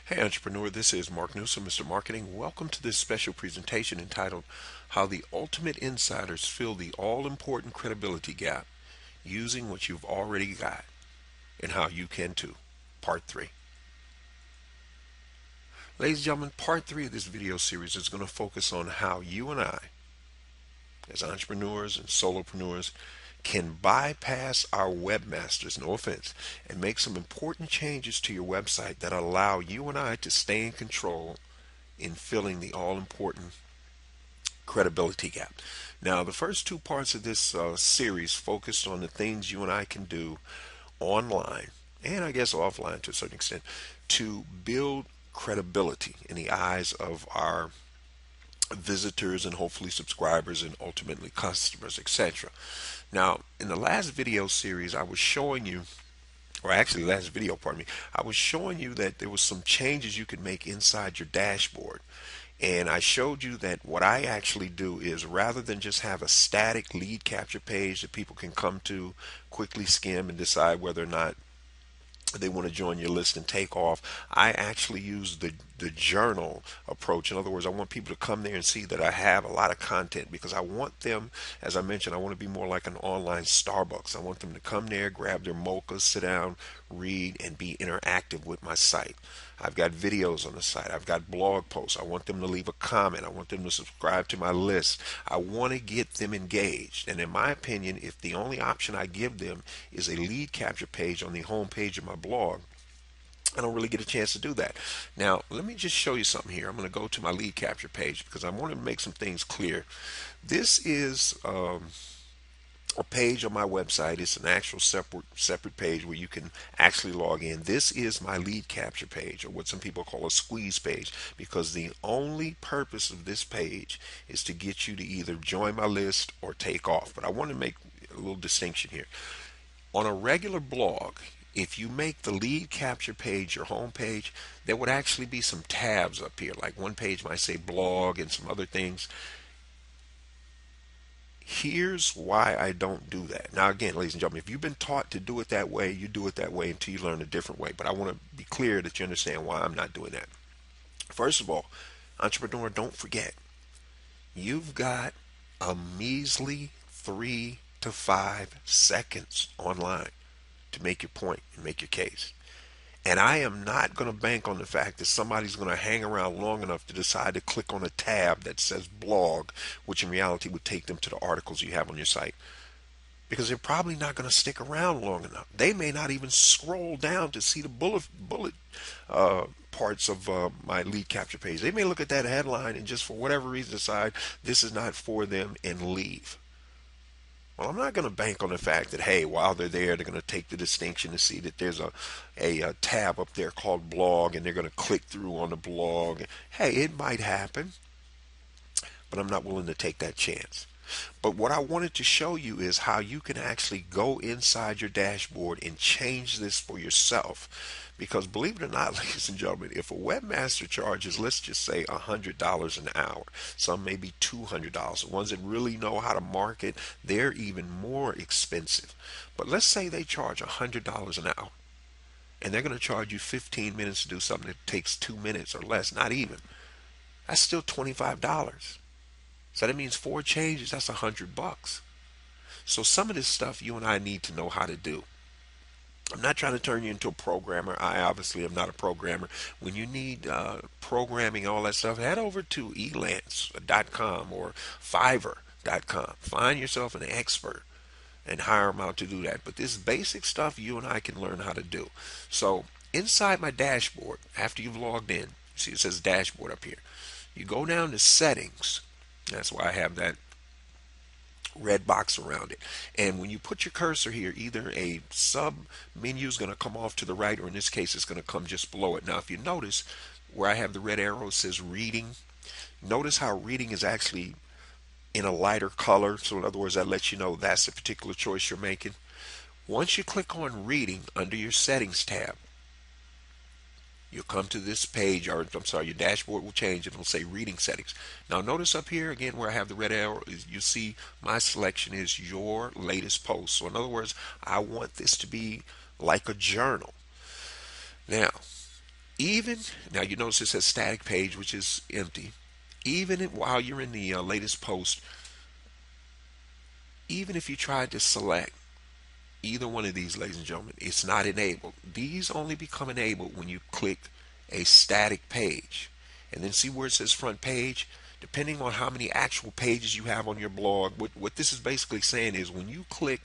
Hey entrepreneur, this is Mark Newsom, Mr. Marketing. Welcome to this special presentation entitled How the Ultimate Insiders Fill the All-Important Credibility Gap Using What You've Already Got and How You Can Too. Part 3. Ladies and gentlemen, part 3 of this video series is going to focus on how you and I, as entrepreneurs and solopreneurs, can bypass our webmasters, no offense, and make some important changes to your website that allow you and I to stay in control in filling the all important credibility gap. Now, the first two parts of this series focused on the things you and I can do online and I guess offline to a certain extent to build credibility in the eyes of our visitors and hopefully subscribers and ultimately customers, etc. Now, in the last video series, I was showing you, or actually last video, pardon me, I was showing you that there was some changes you could make inside your dashboard. And I showed you that what I actually do is rather than just have a static lead capture page that people can come to, quickly skim and decide whether or not they want to join your list and take off, I actually use the journal approach. In other words, I want people to come there and see that I have a lot of content because I want them, as I mentioned, I want to be more like an online Starbucks. I want them to come there, grab their mocha, sit down, read, and be interactive with my site. I've got videos on the site. I've got blog posts. I want them to leave a comment. I want them to subscribe to my list. I want to get them engaged. And in my opinion, if the only option I give them is a lead capture page on the home page of my blog, I don't really get a chance to do that. Now, let me just show you something here. I'm going to go to my lead capture page because I want to make some things clear. This is a page on my website. It's an actual separate page where you can actually log in. This is my lead capture page, or what some people call a squeeze page, because the only purpose of this page is to get you to either join my list or take off. But I want to make a little distinction here. On a regular blog, if you make the lead capture page your home page, there would actually be some tabs up here. Like one page might say blog and some other things. Here's why I don't do that. Now, again, ladies and gentlemen, if you've been taught to do it that way, you do it that way until you learn a different way. But I want to be clear that you understand why I'm not doing that. First of all, entrepreneur, don't forget, you've got a measly 3 to 5 seconds online to make your point and make your case. And I am not going to bank on the fact that somebody's going to hang around long enough to decide to click on a tab that says blog, which in reality would take them to the articles you have on your site. Because they're probably not going to stick around long enough. They may not even scroll down to see the bullet parts of my lead capture page. They may look at that headline and just for whatever reason decide this is not for them and leave. Well, I'm not going to bank on the fact that, hey, while they're there, they're going to take the distinction to see that there's a tab up there called blog and they're going to click through on the blog. Hey, it might happen, but I'm not willing to take that chance. But what I wanted to show you is how you can actually go inside your dashboard and change this for yourself. Because believe it or not, ladies and gentlemen, if a webmaster charges, let's just say $100 an hour, some maybe $200. The ones that really know how to market, they're even more expensive. But let's say they charge $100 an hour and they're going to charge you 15 minutes to do something that takes 2 minutes or less, not even. That's still $25. So that means 4 changes, that's $100. So some of this stuff you and I need to know how to do. I'm not trying to turn you into a programmer. I obviously am not a programmer. When you need programming, all that stuff, head over to elance.com or fiverr.com. Find yourself an expert and hire them out to do that. But this basic stuff you and I can learn how to do. So inside my dashboard, after you've logged in, see it says dashboard up here. You go down to settings. That's why I have that red box around it. And when you put your cursor here, either a sub menu is going to come off to the right, or in this case, it's going to come just below it. Now, if you notice where I have the red arrow, it says reading. Notice how reading is actually in a lighter color. So in other words, that lets you know that's the particular choice you're making. Once you click on reading under your settings tab, you'll come to this page, or I'm sorry, your dashboard will change and it'll say reading settings. Now notice up here again where I have the red arrow, you see my selection is your latest post. So in other words, I want this to be like a journal. Now, Even now, you notice it says static page, which is empty. Even while you're in the latest post, even if you tried to select either one of these, ladies and gentlemen, it's not enabled. These only become enabled when you click a static page. And then see where it says front page? Depending on how many actual pages you have on your blog, what this is basically saying is when you click,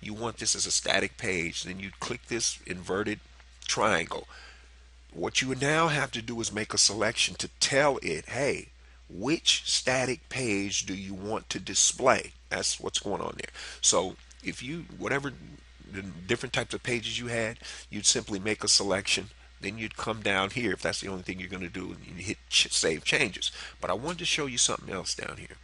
you want this as a static page, then you click this inverted triangle. What you now have to do is make a selection to tell it, hey, which static page do you want to display? That's what's going on there. So if you, whatever the different types of pages you had, you'd simply make a selection. Then you'd come down here if that's the only thing you're going to do, and you hit save changes. But I wanted to show you something else down here.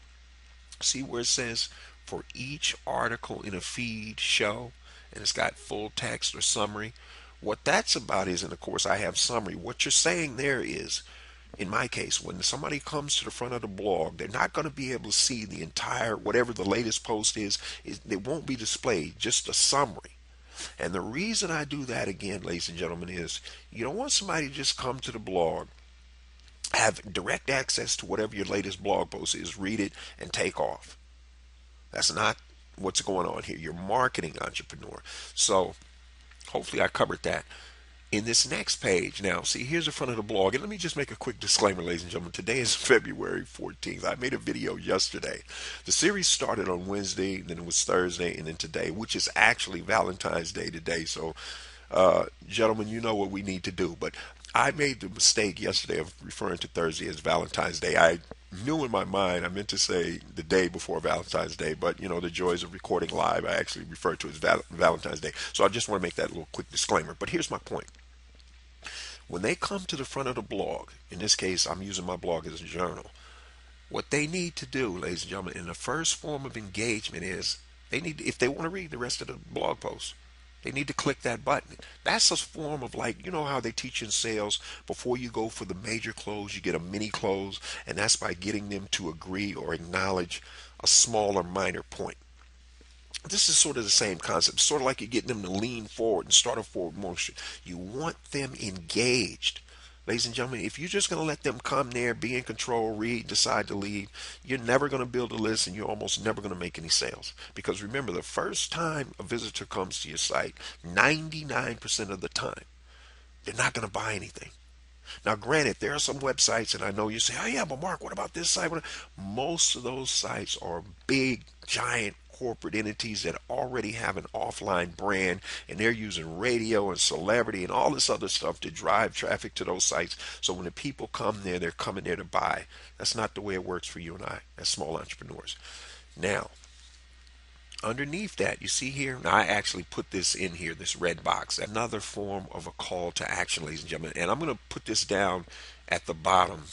See where it says for each article in a feed show, and it's got full text or summary. What that's about is, and of course I have summary, what you're saying there is, in my case, when somebody comes to the front of the blog, they're not going to be able to see the entire, whatever the latest post is, it won't be displayed, just a summary. And the reason I do that, again, ladies and gentlemen, is you don't want somebody to just come to the blog, have direct access to whatever your latest blog post is, read it, and take off. That's not what's going on here. You're marketing entrepreneur. So hopefully I covered that. In this next page, now, see, here's the front of the blog. And let me just make a quick disclaimer, ladies and gentlemen. Today is February 14th. I made a video yesterday. The series started on Wednesday, then it was Thursday, and then today, which is actually Valentine's Day today. So, gentlemen, you know what we need to do. But I made the mistake yesterday of referring to Thursday as Valentine's Day. I knew in my mind I meant to say the day before Valentine's Day, but you know, the joys of recording live, I actually referred to as Valentine's Day. So I just want to make that little quick disclaimer. But here's my point. When they come to the front of the blog, in this case, I'm using my blog as a journal. What they need to do, ladies and gentlemen, in the first form of engagement is they need, if they want to read the rest of the blog post, they need to click that button. That's a form of, like, you know how they teach in sales, before you go for the major close, you get a mini close, and that's by getting them to agree or acknowledge a smaller minor point. This is sort of the same concept, sort of like you're getting them to lean forward and start a forward motion. You want them engaged. Ladies and gentlemen, if you're just going to let them come there, be in control, read, decide to leave, you're never going to build a list, and you're almost never going to make any sales. Because remember, the first time a visitor comes to your site, 99% of the time, they're not going to buy anything. Now, granted, there are some websites, and I know you say, oh, yeah, but Mark, what about this site? Most of those sites are big, giant corporate entities that already have an offline brand, and they're using radio and celebrity and all this other stuff to drive traffic to those sites. So when the people come there, they're coming there to buy. That's not the way it works for you and I as small entrepreneurs. Now, underneath that, you see here, now I actually put this in here, this red box, another form of a call to action, ladies and gentlemen. And I'm going to put this down at the bottom.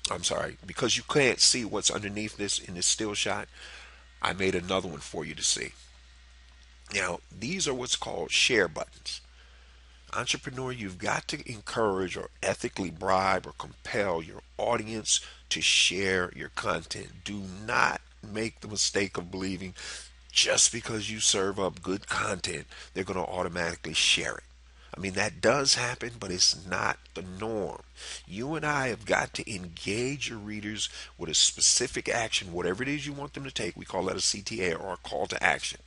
I'm sorry, because you can't see what's underneath this in this still shot, I made another one for you to see. Now, these are what's called share buttons. Entrepreneur, you've got to encourage or ethically bribe or compel your audience to share your content. Do not make the mistake of believing just because you serve up good content, they're going to automatically share it. I mean, that does happen, but it's not the norm. You and I have got to engage your readers with a specific action, whatever it is you want them to take. We call that a CTA, or a call to action.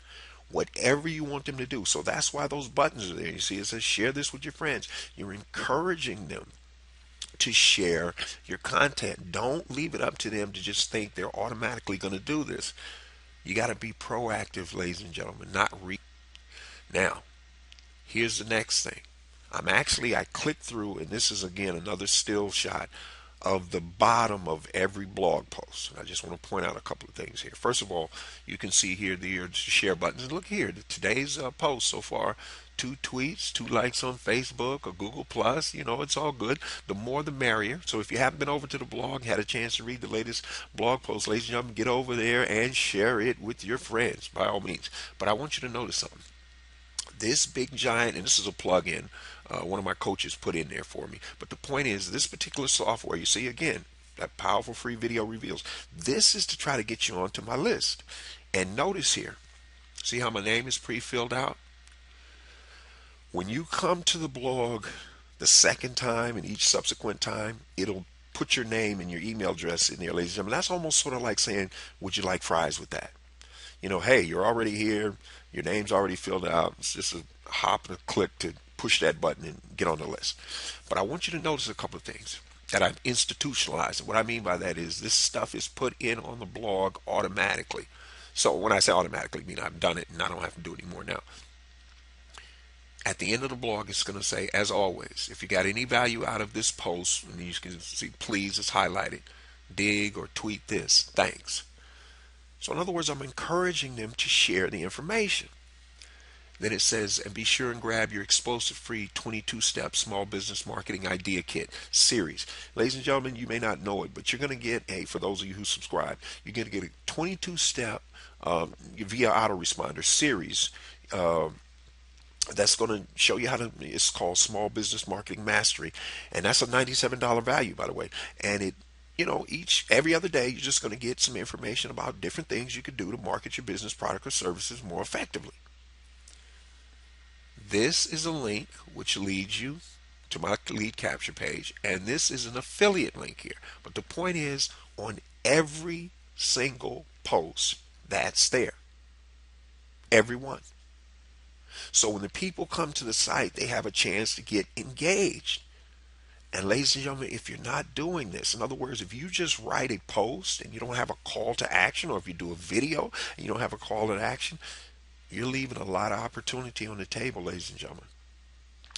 Whatever you want them to do. So that's why those buttons are there. You see, it says share this with your friends. You're encouraging them to share your content. Don't leave it up to them to just think they're automatically going to do this. You got to be proactive, ladies and gentlemen, not Now, here's the next thing. I clicked through, and this is again another still shot of the bottom of every blog post. I just want to point out a couple of things here. First of all, you can see here the share buttons. Look here, today's post so far, 2 tweets, 2 likes on Facebook or Google Plus. You know, it's all good. The more the merrier. So if you haven't been over to the blog, had a chance to read the latest blog post, ladies and gentlemen, get over there and share it with your friends by all means. But I want you to notice something. This big giant, and this is a plug-in, one of my coaches put in there for me. But the point is, this particular software, you see again, that powerful free video reveals. This is to try to get you onto my list. And notice here, see how my name is pre-filled out? When you come to the blog The second time and each subsequent time, it'll put your name and your email address in there, ladies and gentlemen. That's almost sort of like saying, would you like fries with that? Hey, you're already here. Your name's already filled out. It's just a hop and a click to push that button and get on the list. But I want you to notice a couple of things that I've institutionalized. And what I mean by that is this stuff is put in on the blog automatically. So when I say automatically, I mean I've done it and I don't have to do it anymore now. At the end of the blog, it's going to say, as always, if you got any value out of this post, and you can see, please, it's highlighted, dig or tweet this. Thanks. So in other words, I'm encouraging them to share the information. Then it says, and be sure and grab your explosive free 22-step small business marketing idea kit series. Ladies and gentlemen, you may not know it, but you're going to get for those of you who subscribe, you're going to get a 22-step via autoresponder series that's going to show you how to, it's called Small Business Marketing Mastery. And that's a $97 value, by the way. And every other day, you're just going to get some information about different things you could do to market your business, product, or services more effectively. This is a link which leads you to my lead capture page, and this is an affiliate link here. But the point is, on every single post that's there, every one. So when the people come to the site, they have a chance to get engaged. And ladies and gentlemen, if you're not doing this, in other words, if you just write a post and you don't have a call to action, or if you do a video and you don't have a call to action, you're leaving a lot of opportunity on the table, ladies and gentlemen.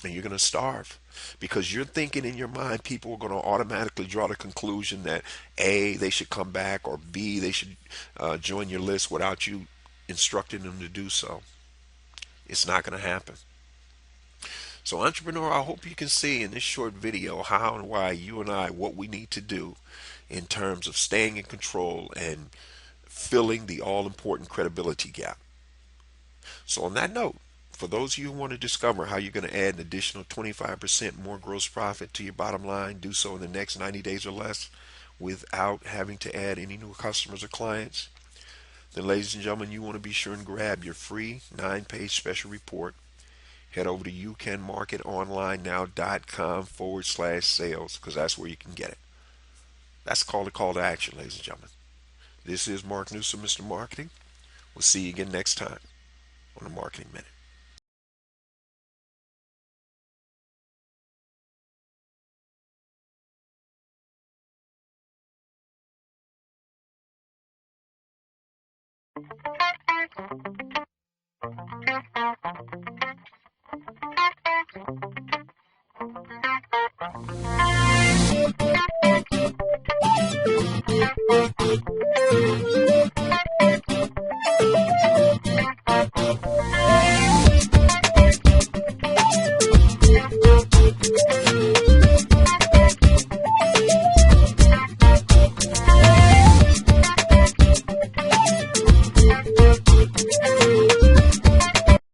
And you're going to starve because you're thinking in your mind people are going to automatically draw the conclusion that A, they should come back, or B, they should join your list without you instructing them to do so. It's not going to happen. So entrepreneur, I hope you can see in this short video how and why you and I, what we need to do in terms of staying in control and filling the all-important credibility gap. So on that note, for those of you who want to discover how you're going to add an additional 25% more gross profit to your bottom line, do so in the next 90 days or less without having to add any new customers or clients, then ladies and gentlemen, you want to be sure and grab your free 9-page special report. Head over to youcanmarketonlinenow.com/sales because that's where you can get it. That's called a call to action, ladies and gentlemen. This is Mark Newsom, Mr. Marketing. We'll see you again next time on the Marketing Minute.